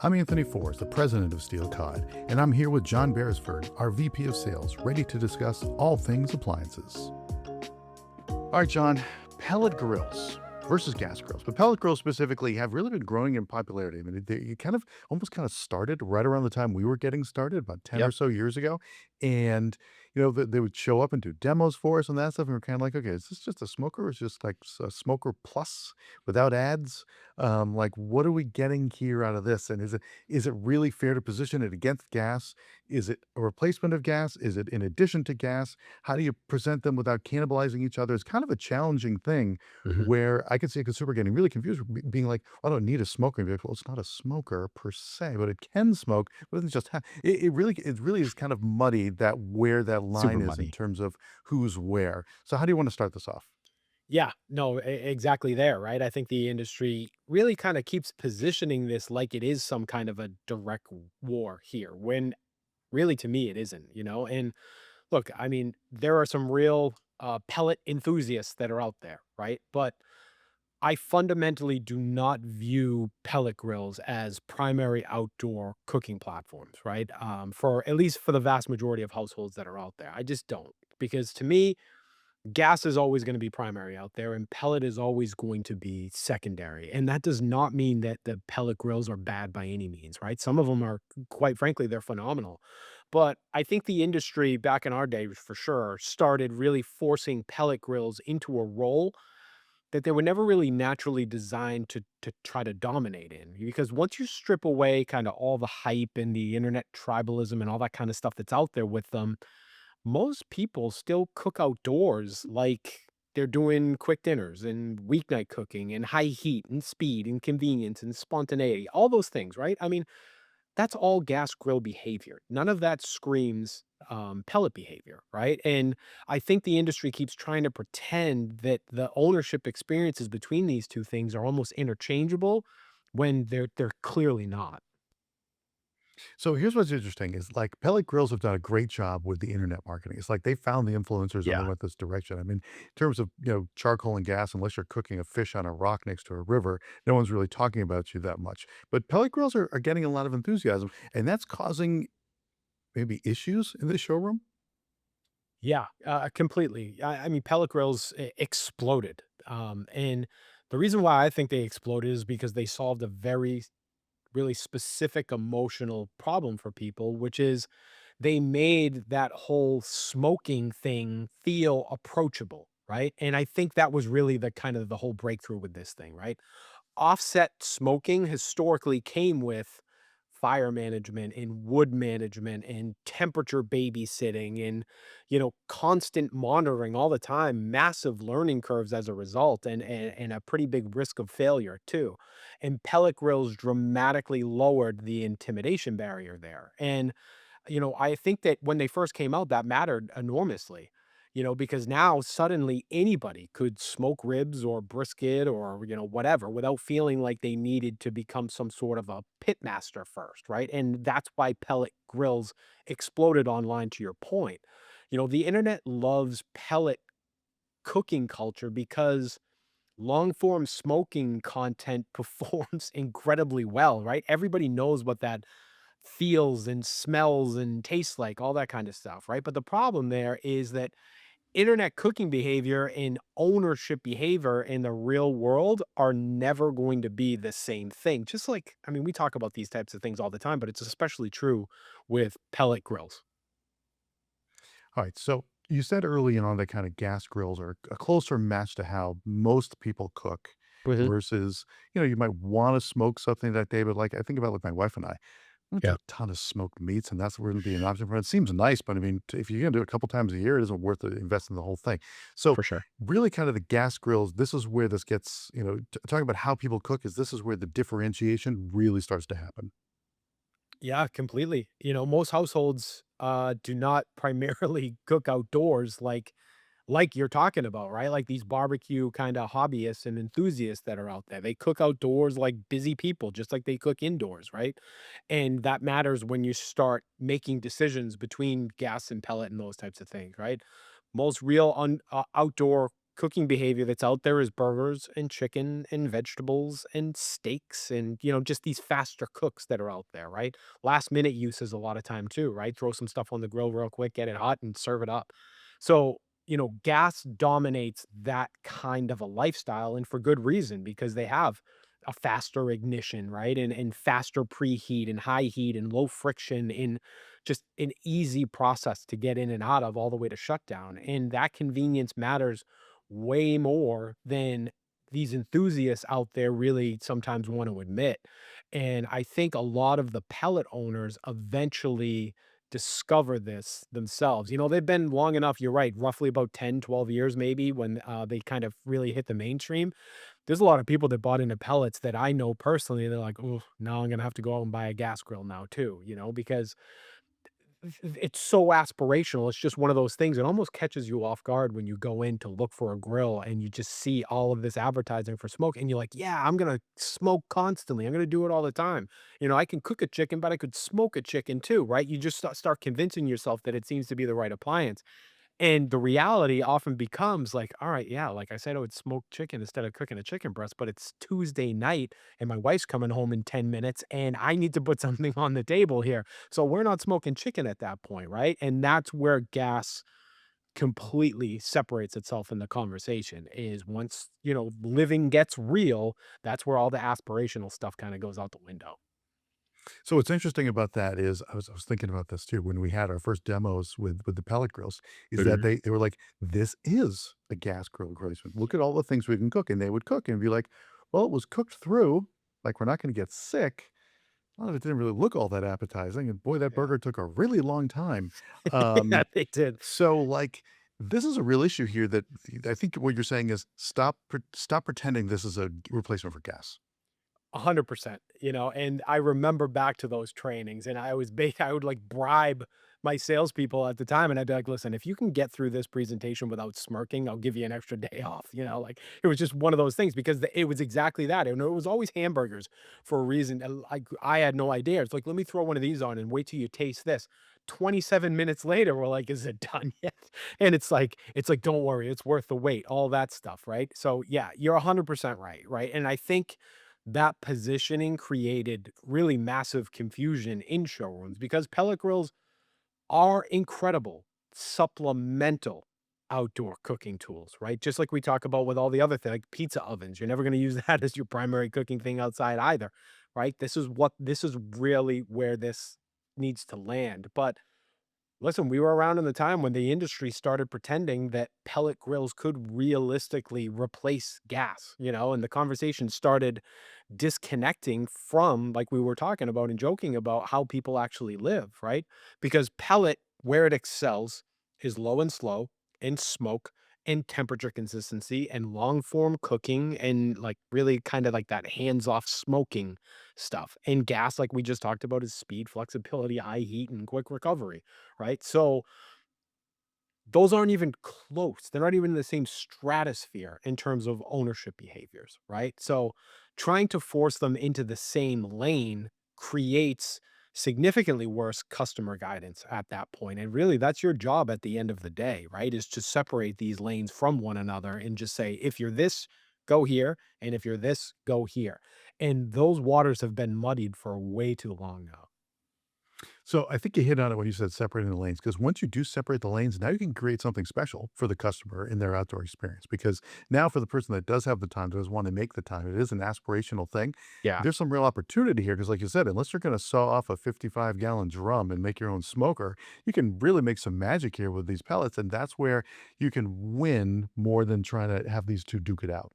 I'm Anthony Forrest, the president of Steel Cod, and I'm here with Jon Beresford, our VP of Sales, ready to discuss all things appliances. All right, John, pellet grills versus gas grills, but pellet grills specifically have really been growing in popularity. I mean, they kind of almost kind of started right around the time we were getting started, about 10 or Yep. so years ago. And, they would show up and do demos for us and that stuff. And we're kind of like, okay, is this just a smoker or is this just like a smoker plus without ads? Like, what are we getting here out of this? And is it really fair to position it against gas? Is it a replacement of gas? Is it in addition to gas? How do you present them without cannibalizing each other? It's kind of a challenging thing Mhm. where I could see a consumer getting really confused, being like, "I don't need a smoker." And be like, "Well, it's not a smoker per se, but it can smoke." But it just it really is kind of muddy that where that line Super is in muddy. terms of who's where. So how do you want to start this off? Yeah, no, exactly there, right? I think the industry really kind of keeps positioning this like it is some kind of a direct war here, when really to me it isn't, you know? And look, I mean, there are some real pellet enthusiasts that are out there, right? But I fundamentally do not view pellet grills as primary outdoor cooking platforms, right? For at least for the vast majority of households that are out there. I just don't. Because to me, gas is always going to be primary out there and pellet is always going to be secondary. And that does not mean that the pellet grills are bad by any means, right? Some of them are, quite frankly, they're phenomenal. But I think the industry back in our day for sure started really forcing pellet grills into a role that they were never really naturally designed to try to dominate in. Because once you strip away kind of all the hype and the internet tribalism and all that kind of stuff that's out there with them, most people still cook outdoors like they're doing quick dinners and weeknight cooking and high heat and speed and convenience and spontaneity, all those things, right? I mean, that's all gas grill behavior. None of that screams pellet behavior, right? And I think the industry keeps trying to pretend that the ownership experiences between these two things are almost interchangeable when they're clearly not. So here's what's interesting is like pellet grills have done a great job with the internet marketing. It's like they found the influencers and they Yeah. went this direction. I mean, in terms of, charcoal and gas, unless you're cooking a fish on a rock next to a river, no one's really talking about you that much. But pellet grills are getting a lot of enthusiasm, and that's causing maybe issues in the showroom. Yeah, completely. I mean, pellet grills exploded. And the reason why I think they exploded is because they solved a very really specific emotional problem for people, which is they made that whole smoking thing feel approachable, right? And I think that was really the kind of the whole breakthrough with this thing, right? Offset smoking historically came with fire management and wood management and temperature babysitting and constant monitoring all the time, massive learning curves as a result, and a pretty big risk of failure too. And pellet grills dramatically lowered the intimidation barrier there. And I think that when they first came out, that mattered enormously, because now suddenly anybody could smoke ribs or brisket or, whatever without feeling like they needed to become some sort of a pit master first, right? And that's why pellet grills exploded online, to your point. The internet loves pellet cooking culture because long form smoking content performs incredibly well, right? Everybody knows what that feels and smells and tastes like, all that kind of stuff, right? But the problem there is that internet cooking behavior and ownership behavior in the real world are never going to be the same thing. Just like, I mean, we talk about these types of things all the time, but it's especially true with pellet grills. All right. So you said early on that kind of gas grills are a closer match to how most people cook Mhm. versus, you might want to smoke something that day, but like I think about like my wife and I don't do Yeah, a ton of smoked meats, and that's going to be an option for it. It seems nice, but I mean, if you're going to do it a couple times a year, it isn't worth it investing the whole thing. So, for sure. really, kind of the gas grills. This is where this gets, talking about how people cook. This is where the differentiation really starts to happen. Yeah, completely. Most households do not primarily cook outdoors like you're talking about, right? Like these barbecue kind of hobbyists and enthusiasts that are out there. They cook outdoors like busy people, just like they cook indoors, right? And that matters when you start making decisions between gas and pellet and those types of things, right? Most real outdoor cooking behavior that's out there is burgers and chicken and vegetables and steaks and, just these faster cooks that are out there, right? Last minute uses a lot of time too, right? Throw some stuff on the grill real quick, get it hot and serve it up. So, gas dominates that kind of a lifestyle and for good reason because they have a faster ignition, right? And faster preheat and high heat and low friction in just an easy process to get in and out of all the way to shutdown. And that convenience matters way more than these enthusiasts out there really sometimes want to admit. And I think a lot of the pellet owners eventually discover this themselves. They've been long enough, you're right, roughly about 10, 12 years maybe when they kind of really hit the mainstream. There's a lot of people that bought into pellets that I know personally. They're like, oh, now I'm going to have to go out and buy a gas grill now too, because it's so aspirational. It's just one of those things. It almost catches you off guard when you go in to look for a grill and you just see all of this advertising for smoke and you're like, yeah, I'm going to smoke constantly. I'm going to do it all the time. I can cook a chicken, but I could smoke a chicken too, right? You just start convincing yourself that it seems to be the right appliance. And the reality often becomes like, all right, yeah, like I said, I would smoke chicken instead of cooking a chicken breast, but it's Tuesday night and my wife's coming home in 10 minutes and I need to put something on the table here. So we're not smoking chicken at that point, right? And that's where gas completely separates itself in the conversation is once, living gets real, that's where all the aspirational stuff kind of goes out the window. So what's interesting about that is I was thinking about this too when we had our first demos with the pellet grills, is that Mhm. they were like, "This is a gas grill replacement. Look at all the things we can cook," and they would cook and be like, "Well, it was cooked through, like, we're not gonna get sick." A lot of it didn't really look all that appetizing, and boy, that Yeah. burger took a really long time. Yeah, Um, they did. so, like, this is a real issue here that I think what you're saying is stop pretending this is a replacement for gas. 100%, and I remember back to those trainings and I would like bribe my salespeople at the time and I'd be like, listen, if you can get through this presentation without smirking, I'll give you an extra day off. Like it was just one of those things because it was exactly that. And it was always hamburgers for a reason. And like I had no idea. It's like, let me throw one of these on and wait till you taste this. 27 minutes later, we're like, is it done yet? And it's like, don't worry, it's worth the wait, all that stuff, right? So yeah, you're 100% right, right? And I think that positioning created really massive confusion in showrooms because pellet grills are incredible supplemental outdoor cooking tools, right? Just like we talk about with all the other things, like pizza ovens. You're never going to use that as your primary cooking thing outside either, right? This is really where this needs to land. But listen, we were around in the time when the industry started pretending that pellet grills could realistically replace gas, and the conversation started disconnecting from, like we were talking about and joking about, how people actually live, right? Because pellet, where it excels, is low and slow and smoke and temperature consistency and long form cooking and like really kind of like that hands off smoking stuff. And gas, like we just talked about, is speed, flexibility, high heat, and quick recovery, right? So those aren't even close. They're not even in the same stratosphere in terms of ownership behaviors, right? So trying to force them into the same lane creates significantly worse customer guidance at that point. And really, that's your job at the end of the day, right? Is to separate these lanes from one another and just say, if you're this, go here. And if you're this, go here. And those waters have been muddied for way too long now. So I think you hit on it when you said separating the lanes, because once you do separate the lanes, now you can create something special for the customer in their outdoor experience. Because now, for the person that does have the time, does want to make the time, it is an aspirational thing. Yeah. There's some real opportunity here because, like you said, unless you're going to saw off a 55-gallon drum and make your own smoker, you can really make some magic here with these pellets. And that's where you can win more than trying to have these two duke it out.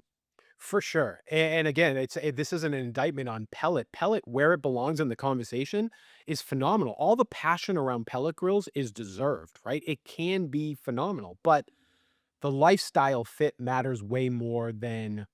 For sure. And again, this isn't an indictment on Pellet. Pellet, where it belongs in the conversation, is phenomenal. All the passion around pellet grills is deserved, right? It can be phenomenal, but the lifestyle fit matters way more than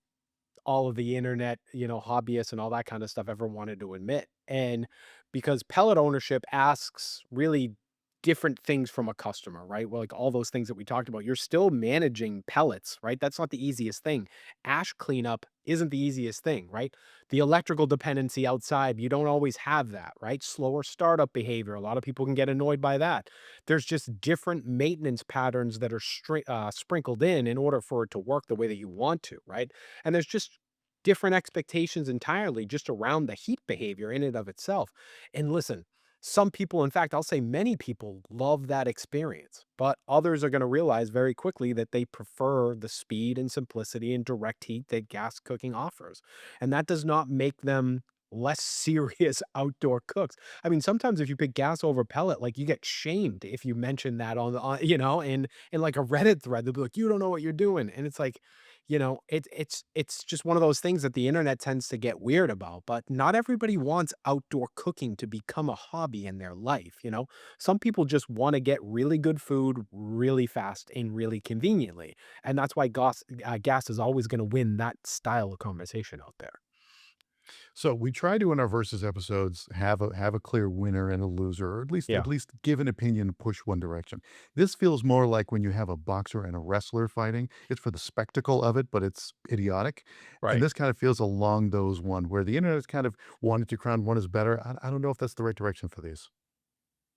all of the internet, hobbyists and all that kind of stuff ever wanted to admit. And because pellet ownership asks really different things from a customer, right? Well, like all those things that we talked about, you're still managing pellets, right? That's not the easiest thing. Ash cleanup isn't the easiest thing, right? The electrical dependency outside, you don't always have that, right? Slower startup behavior. A lot of people can get annoyed by that. There's just different maintenance patterns that are sprinkled in order for it to work the way that you want to, right? And there's just different expectations entirely just around the heat behavior in and of itself. And listen, some people, in fact, I'll say many people love that experience, but others are going to realize very quickly that they prefer the speed and simplicity and direct heat that gas cooking offers. And that does not make them less serious outdoor cooks. I mean, sometimes if you pick gas over pellet, like you get shamed if you mention that in like a Reddit thread, they'll be like, you don't know what you're doing. And it's like, it's just one of those things that the internet tends to get weird about, but not everybody wants outdoor cooking to become a hobby in their life, you know? Some people just wanna get really good food really fast and really conveniently, and that's why gas is always gonna win that style of conversation out there. So we try to in our versus episodes have a clear winner and a loser, or at Yeah, least give an opinion and push one direction. This feels more like when you have a boxer and a wrestler fighting. It's for the spectacle of it, but it's idiotic. And right. this kind of feels along those one where the internet is kind of wanted to crown one as better. I don't know if that's the right direction for these.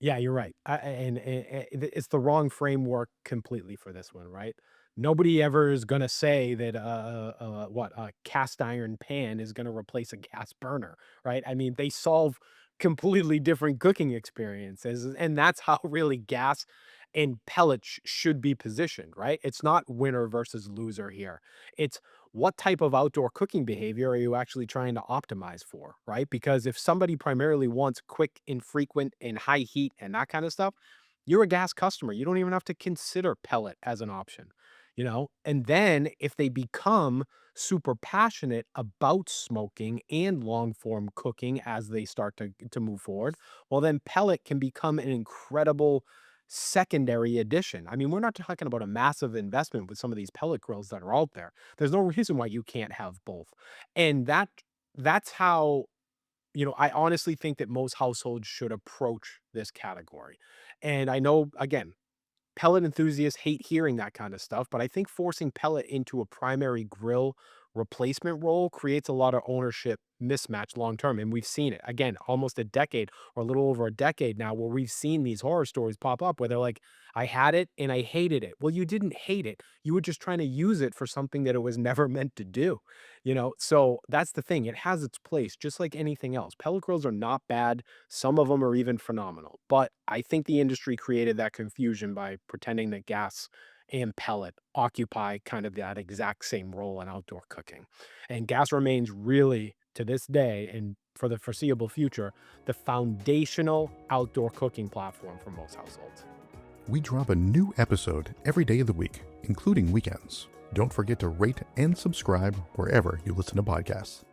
Yeah, you're right. It's the wrong framework completely for this one, right? Nobody ever is gonna say that a cast iron pan is gonna replace a gas burner, right? I mean, they solve completely different cooking experiences, and that's how really gas and pellets should be positioned, right? It's not winner versus loser here. It's what type of outdoor cooking behavior are you actually trying to optimize for, right? Because if somebody primarily wants quick, infrequent, and high heat and that kind of stuff, you're a gas customer. You don't even have to consider pellet as an option, you know? And then if they become super passionate about smoking and long form cooking as they start to move forward, well, then pellet can become an incredible secondary addition. I mean, we're not talking about a massive investment with some of these pellet grills that are out there. There's no reason why you can't have both. And that's how, I honestly think that most households should approach this category. And I know, again, pellet enthusiasts hate hearing that kind of stuff, but I think forcing pellet into a primary grill replacement role creates a lot of ownership mismatch long term. And we've seen it again, almost a decade or a little over a decade now, where we've seen these horror stories pop up where they're like, I had it and I hated it. Well, you didn't hate it. You were just trying to use it for something that it was never meant to do. So that's the thing. It has its place, just like anything else. Pellet grills are not bad. Some of them are even phenomenal. But I think the industry created that confusion by pretending that gas and pellet occupy kind of that exact same role in outdoor cooking. And gas remains really, to this day and for the foreseeable future, the foundational outdoor cooking platform for most households. We drop a new episode every day of the week, including weekends. Don't forget to rate and subscribe wherever you listen to podcasts.